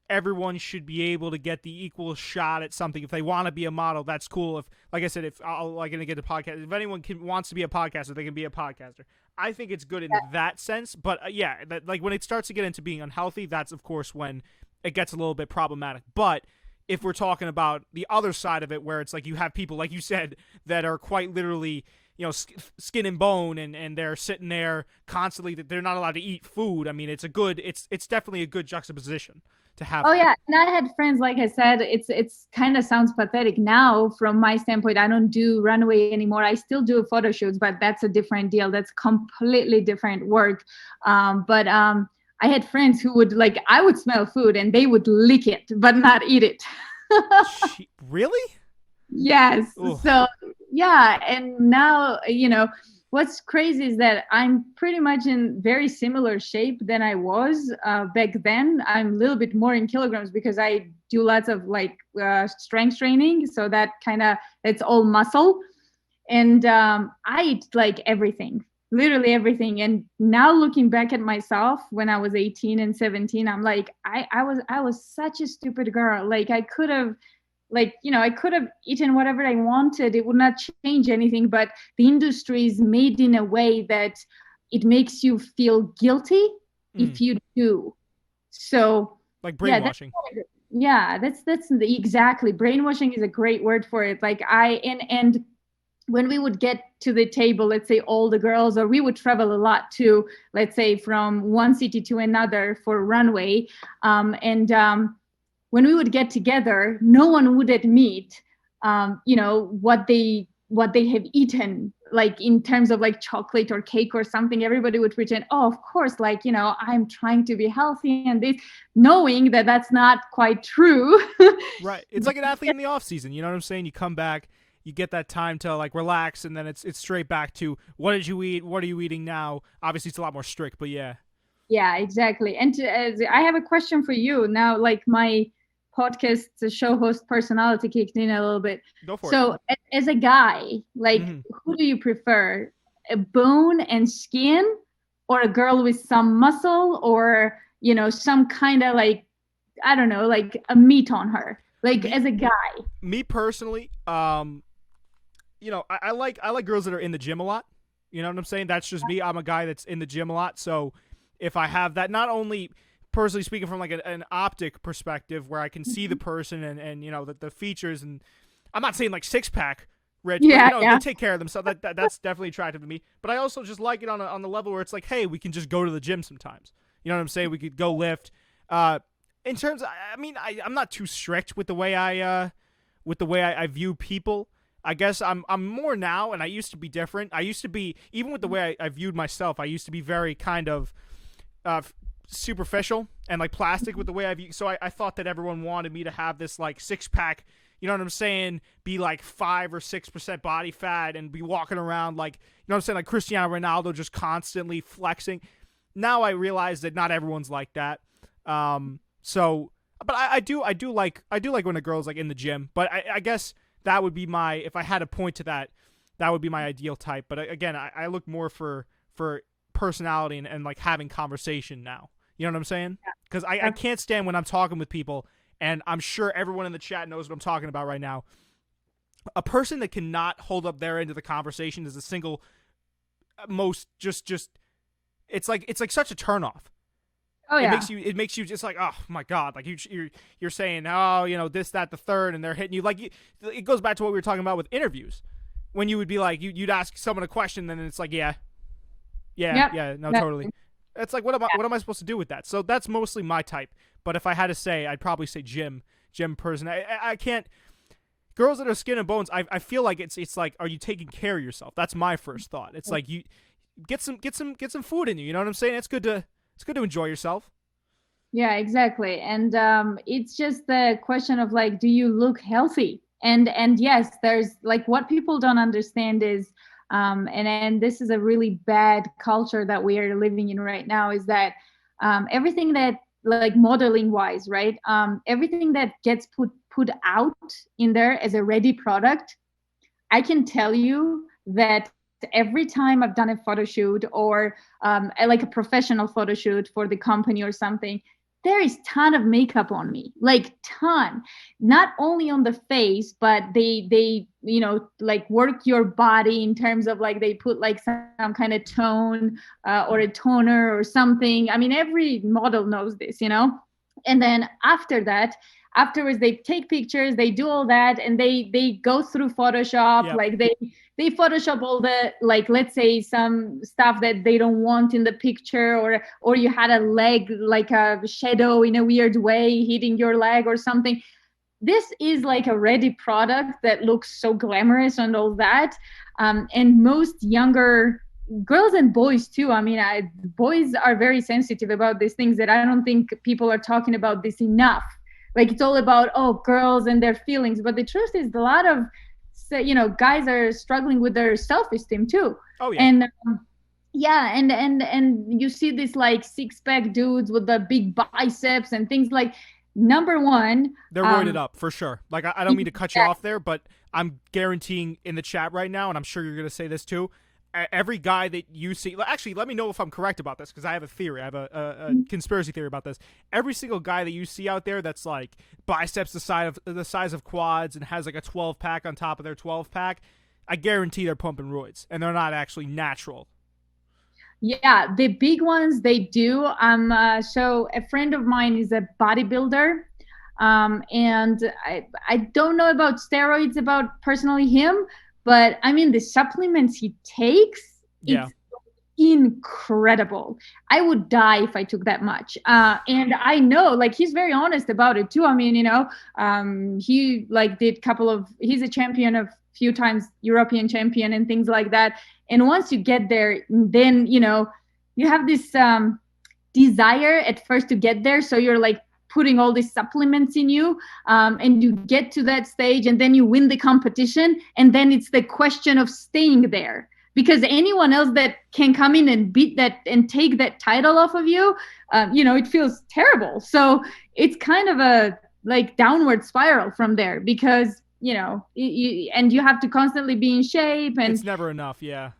everyone should be able to get the equal shot at something. If they want to be a model, that's cool. If, like I said, if I'll like gonna get a podcast, if anyone wants to be a podcaster, they can be a podcaster. I think it's good in that sense. But yeah, like when it starts to get into being unhealthy, that's of course when it gets a little bit problematic. But if we're talking about the other side of it, where it's like you have people, like you said, that are quite literally, skin and bone, and they're sitting there constantly, that they're not allowed to eat food. I mean, it's definitely a good juxtaposition to have. Oh yeah, and I had friends. Like I said, it's kind of sounds pathetic now from my standpoint. I don't do runway anymore. I still do photo shoots, but that's a different deal. That's completely different work. But I had friends who would like I would smell food and they would lick it but not eat it. Really? Yes. Ooh. So yeah, and now what's crazy is that I'm pretty much in very similar shape than I was back then. I'm a little bit more in kilograms because I do lots of like strength training, so that it's all muscle, and I eat like everything, literally everything. And now looking back at myself when I was 18 and 17, I'm like I was such a stupid girl. Like I could have I could have eaten whatever I wanted. It would not change anything, but the industry is made in a way that it makes you feel guilty if you do. So like brainwashing. That's exactly, brainwashing is a great word for it. Like and when we would get to the table, let's say all the girls, or we would travel a lot too, let's say from one city to another for runway, when we would get together, no one would admit, what they have eaten, like in terms of like chocolate or cake or something. Everybody would pretend, oh, of course, like, I'm trying to be healthy and this, knowing that that's not quite true. Right. It's like an athlete in the off season. You know what I'm saying? You come back, you get that time to like relax, and then it's straight back to, what did you eat? What are you eating now? Obviously, it's a lot more strict, but yeah. Yeah, exactly. And I have a question for you now. Like my podcast show host personality kicked in a little bit. Go for it. So as a guy, like who do you prefer, a bone and skin, or a girl with some muscle, or some kind of like, I don't know, like a meat on her, like as a guy? Me personally, I like girls that are in the gym a lot. You know what I'm saying? That's just me. I'm a guy that's in the gym a lot. So if I have that, not only personally speaking from like an optic perspective where I can see the person and the features, and I'm not saying like six pack rich, but they take care of themselves. That's definitely attractive to me. But I also just like it on the level where it's like, hey, we can just go to the gym sometimes. You know what I'm saying? We could go lift. In terms of, I'm not too strict with the way I view people. I guess I'm more now, and I used to be different. I used to be, even with the way I viewed myself, I used to be very kind of superficial and like plastic with the way I view. So I thought that everyone wanted me to have this like six pack, you know what I'm saying? Be like 5 or 6% body fat and be walking around like, you know what I'm saying? Like Cristiano Ronaldo, just constantly flexing. Now I realize that not everyone's like that. So, but I do like when a girl's like in the gym, but I guess that would be if I had a point to that would be my ideal type. But again, I look more for personality and like having conversation now. You know what I'm saying? Because I can't stand when I'm talking with people, and I'm sure everyone in the chat knows what I'm talking about right now. A person that cannot hold up their end of the conversation is the single most just it's like such a turnoff. Oh yeah. It makes you just like, oh my god, like you're saying, oh, this, that, the third, and they're hitting you like it goes back to what we were talking about with interviews, when you would be like you'd ask someone a question, and then it's like totally. It's like, what am I supposed to do with that? So that's mostly my type. But if I had to say, I'd probably say gym, gym person. I can't. Girls that are skin and bones, I feel like it's like, are you taking care of yourself? That's my first thought. It's like, you get some food in you. You know what I'm saying? It's good to enjoy yourself. Yeah, exactly. And it's just the question of like, do you look healthy? And yes, there's like, what people don't understand is, and this is a really bad culture that we are living in right now, is that everything that, like, modeling wise, right? Everything that gets put out in there as a ready product, I can tell you that every time I've done a photo shoot, or like a professional photo shoot for the company or something, there is ton of makeup on me, like ton. Not only on the face, but they like work your body in terms of like, they put like some kind of tone or a toner or something. I mean, every model knows this, and then after that, afterwards they take pictures, they do all that, and they go through Photoshop. Yep. Like they Photoshop all the, like, let's say some stuff that they don't want in the picture, or you had a leg, like a shadow in a weird way hitting your leg or something. This is like a ready product that looks so glamorous and all that. And most younger girls and boys too, I mean, boys are very sensitive about these things, that I don't think people are talking about this enough. Like, it's all about, oh, girls and their feelings, but the truth is, a lot of guys are struggling with their self-esteem too. Oh yeah. And yeah, and you see this like six-pack dudes with the big biceps and things. Like, number one, they're roided up for sure. Like, I don't mean to cut you off there, but I'm guaranteeing in the chat right now, and I'm sure you're going to say this too, every guy that you see, actually, let me know if I'm correct about this, because I have a theory. I have a conspiracy theory about this. Every single guy that you see out there that's like biceps the size of quads and has like a 12-pack on top of their 12-pack, I guarantee they're pumping roids, and they're not actually natural. Yeah, the big ones, they do. So a friend of mine is a bodybuilder, and I don't know about steroids, about personally him, but I mean, the supplements he takes, Yeah. it's incredible. I would die if I took that much. And I know, like, he's very honest about it too. I mean, he like did he's a champion of few times, European champion and things like that. And once you get there, then, you have this desire at first to get there. So you're like putting all these supplements in you, and you get to that stage, and then you win the competition. And then it's the question of staying there, because anyone else that can come in and beat that and take that title off of you, it feels terrible. So it's kind of a like downward spiral from there, because and you have to constantly be in shape, and it's never enough. Yeah,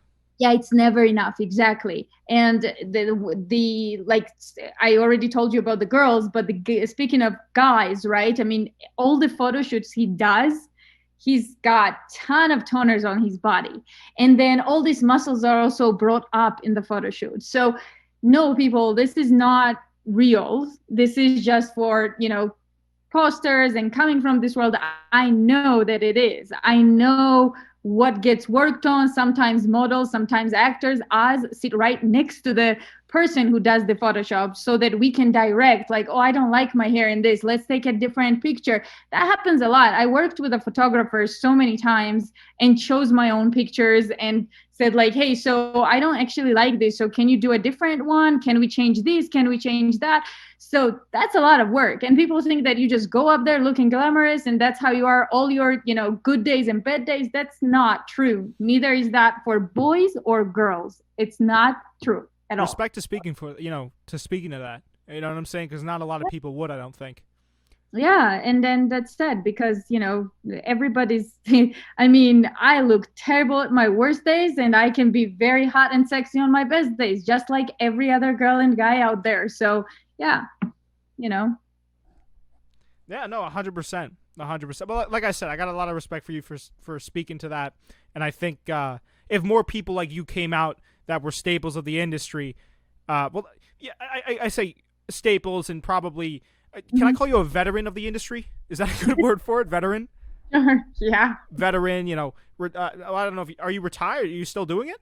it's never enough. Exactly. And the like, I already told you about the girls, but speaking of guys, right? I mean, all the photo shoots he does, he's got ton of toners on his body, and then all these muscles are also brought up in the photo shoot. So no, people, this is not real. This is just for posters and coming from this world. I know that it is. I know what gets worked on. Sometimes models, sometimes actors, us sit right next to the person who does the Photoshop, so that we can direct, like, oh, I don't like my hair in this, let's take a different picture. That happens a lot. I worked with a photographer so many times and chose my own pictures and said, like, hey, so I don't actually like this, so can you do a different one? Can we change this? Can we change that? So that's a lot of work. And people think that you just go up there looking glamorous and that's how you are all your good days and bad days. That's not true. Neither is that for boys or girls. It's not true at all. Respect to speaking to that. You know what I'm saying? Because not a lot of people would, I don't think. Yeah, and then that's sad, because everybody's I mean, I look terrible at my worst days, and I can be very hot and sexy on my best days, just like every other girl and guy out there. So yeah. Yeah, no, 100%. 100%. But like I said, I got a lot of respect for you for speaking to that. And I think if more people like you came out that were staples of the industry, I say staples, and probably, can I call you a veteran of the industry? Is that a good word for it? Veteran? Yeah. Veteran, I don't know, are you retired? Are you still doing it?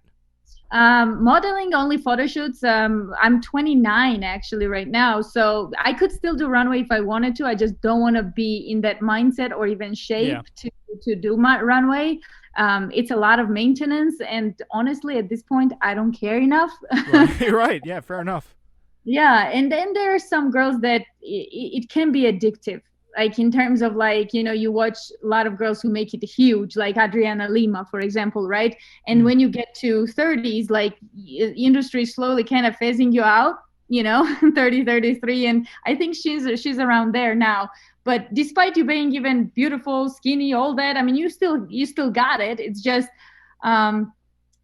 Modeling only photo shoots. I'm 29 actually right now, so I could still do runway if I wanted to. I just don't want to be in that mindset or even Yeah. shape to do my runway. It's a lot of maintenance, and honestly, at this point, I don't care enough. Right. Right. Yeah. Fair enough. Yeah, and then there are some girls that it can be addictive. Like in terms of like, you watch a lot of girls who make it huge, like Adriana Lima, for example, right? And Mm. when you get to 30s, like industry is slowly kind of phasing you out, 30, 33, and I think she's around there now. But despite you being even beautiful, skinny, all that, I mean, you still got it. It's just um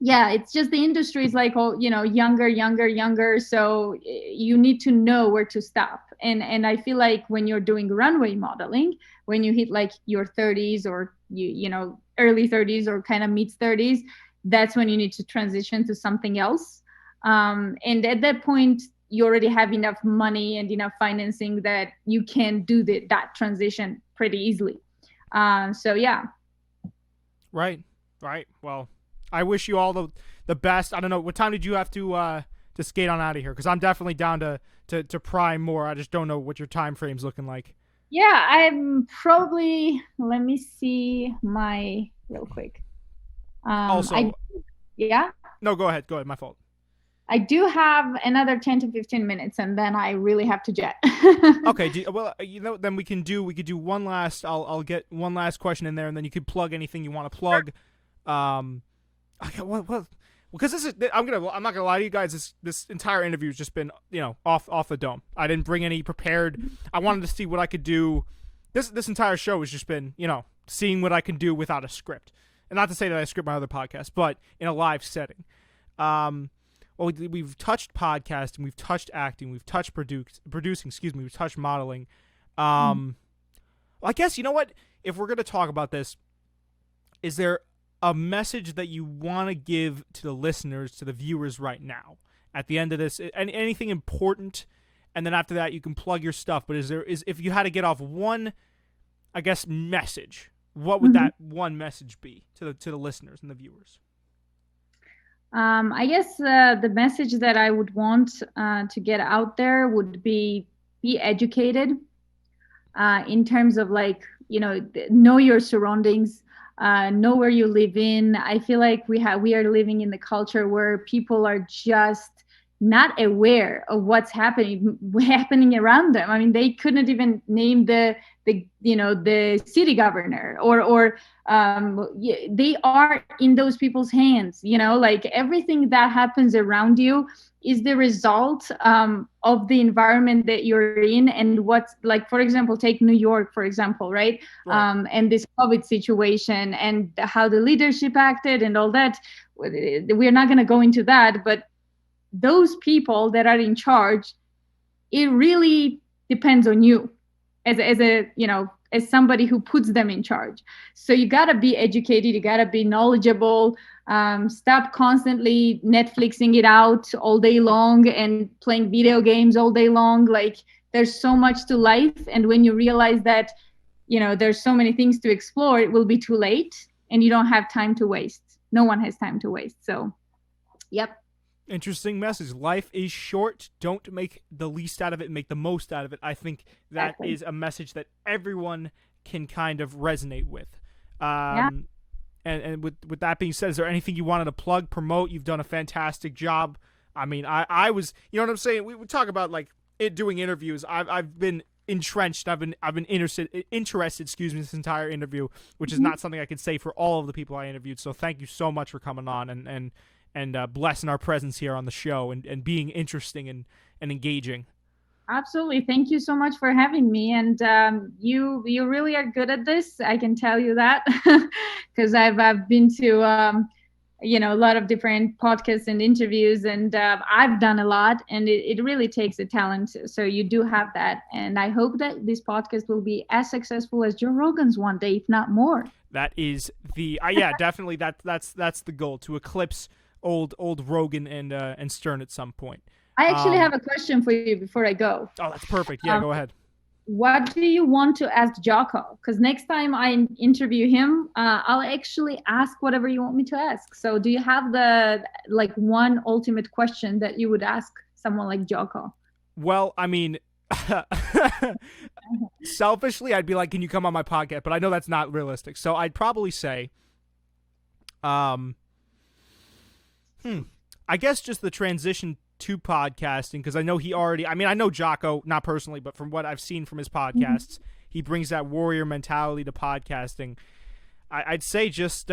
yeah, it's just the industry is like, oh, younger, younger, younger, so you need to know where to stop. And I feel like when you're doing runway modeling, when you hit like your 30s, or early 30s or kind of mid 30s, that's when you need to transition to something else. And at that point, you already have enough money and enough financing that you can do that transition pretty easily. So yeah. Right. Right. Well, I wish you all the best. I don't know, what time did you have to skate on out of here? Because I'm definitely down to prime more. I just don't know what your time frame's looking like. Yeah, I'm probably, let me see my real quick. I Also, Yeah, no, go ahead. Go ahead. My fault. I do have another 10 to 15 minutes and then I really have to jet. Okay. Well, then we could do one last. I'll get one last question in there, and then you could plug anything you want to plug. Um, okay, well, because this is, I'm not gonna lie to you guys. This entire interview has just been, off the dome. I didn't bring any prepared. I wanted to see what I could do. This entire show has just been, seeing what I can do without a script. And not to say that I script my other podcast, but in a live setting. Well, we've touched podcasting, we've touched acting, we've touched producing. Excuse me, we've touched modeling. Well, I guess, you know what? If we're gonna talk about this, is there a message that you want to give to the listeners, to the viewers right now at the end of this? Anything important? And then after that, you can plug your stuff. But if you had to get off one, I guess, message, what would that one message be to the listeners and the viewers? I guess the message that I would want to get out there would be educated in terms of like, know your surroundings, know where you live in. I feel like we are living in the culture where people are just not aware of what's happening around them. I mean, they couldn't even name the city governor, or they are in those people's hands. Like everything that happens around you is the result of the environment that you're in. And what's, like, for example, take New York, for example, right? Right. And this COVID situation and how the leadership acted and all that. We're not going to go into that, but those people that are in charge, it really depends on you as somebody who puts them in charge. So you got to be educated, you got to be knowledgeable. Stop constantly Netflixing it out all day long and playing video games all day long. Like, there's so much to life, and when you realize that there's so many things to explore, it will be too late, and you don't have time to waste. No one has time to waste. So yep. Interesting message. Life is short. Don't make the least out of it, make the most out of it. I think that Exactly. is a message that everyone can kind of resonate with. Yeah. And with that being said, is there anything you wanted to plug, promote? You've done a fantastic job. I mean, I was, you know what I'm saying? We talk about like doing interviews. I've been entrenched. I've been interested. Excuse me, this entire interview, which is not something I can say for all of the people I interviewed. So thank you so much for coming on and blessing our presence here on the show and being interesting and engaging. Absolutely. Thank you so much for having me. And you really are good at this. I can tell you that because I've been to a lot of different podcasts and interviews, and I've done a lot, and it really takes a talent. So you do have that, and I hope that this podcast will be as successful as Joe Rogan's one day, if not more. That is the yeah, definitely that's the goal, to eclipse old Rogan and Stern at some point. I actually have a question for you before I go. Oh, that's perfect. Yeah, go ahead. what do you want to ask Jocko? Because next time I interview him, I'll actually ask whatever you want me to ask. So do you have the like one ultimate question that you would ask someone like Jocko? Well, I mean, selfishly, I'd be like, "Can you come on my podcast?" But I know that's not realistic. So I'd probably say, um, I guess just the transition to podcasting, because I know he already. I mean, I know Jocko not personally, but from what I've seen from his podcasts, he brings that warrior mentality to podcasting. I'd say just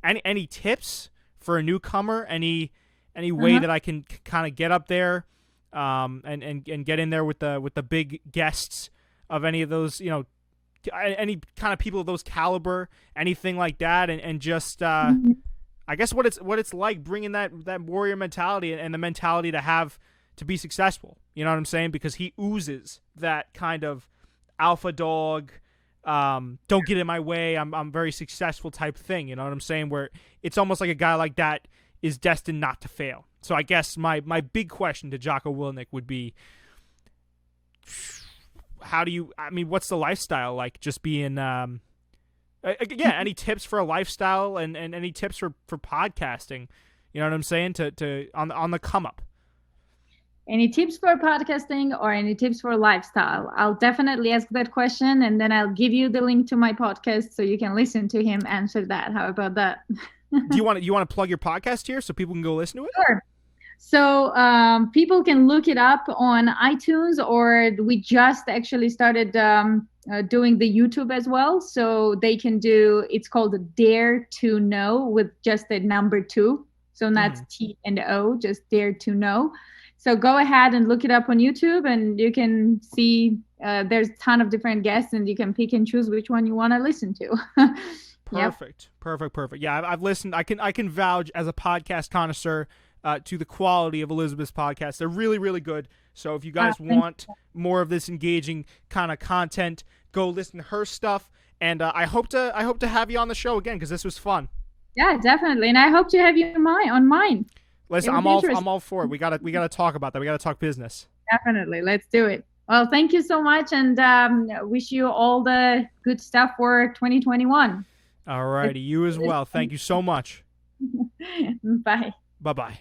any tips for a newcomer, any way that I can kind of get up there, and get in there with the big guests of any of those, any kind of people of those caliber, anything like that, and just I guess what it's like bringing that warrior mentality and the mentality to be successful. You know what I'm saying? Because he oozes that kind of alpha dog, don't get in my way, I'm very successful type thing. You know what I'm saying? Where it's almost like a guy like that is destined not to fail. So I guess my big question to Jocko Willink would be, what's the lifestyle like? Just being, any tips for a lifestyle and any tips for podcasting? You know what I'm saying? To on the come up. Any tips for podcasting or any tips for lifestyle? I'll definitely ask that question, and then I'll give you the link to my podcast so you can listen to him answer that. How about that? Do you want to plug your podcast here so people can go listen to it? Sure. So people can look it up on iTunes, or we just actually started doing the YouTube as well. So they can do, it's called Dare to Know with just the number 2. So not T and O, just Dare to Know. So go ahead and look it up on YouTube, and you can see there's a ton of different guests, and you can pick and choose which one you want to listen to. Perfect. Yep. Perfect. Yeah, I've listened. I can vouch as a podcast connoisseur to the quality of Elizabeth's podcast. They're really, really good. So if you guys want more of this engaging kind of content, go listen to her stuff. And I hope to have you on the show again, because this was fun. Yeah, definitely. And I hope to have you on mine. Listen, I'm all for it. We gotta talk about that. We gotta talk business. Definitely. Let's do it. Well, thank you so much, and wish you all the good stuff for 2021. All righty. You as well. Thank you so much. Bye. Bye-bye.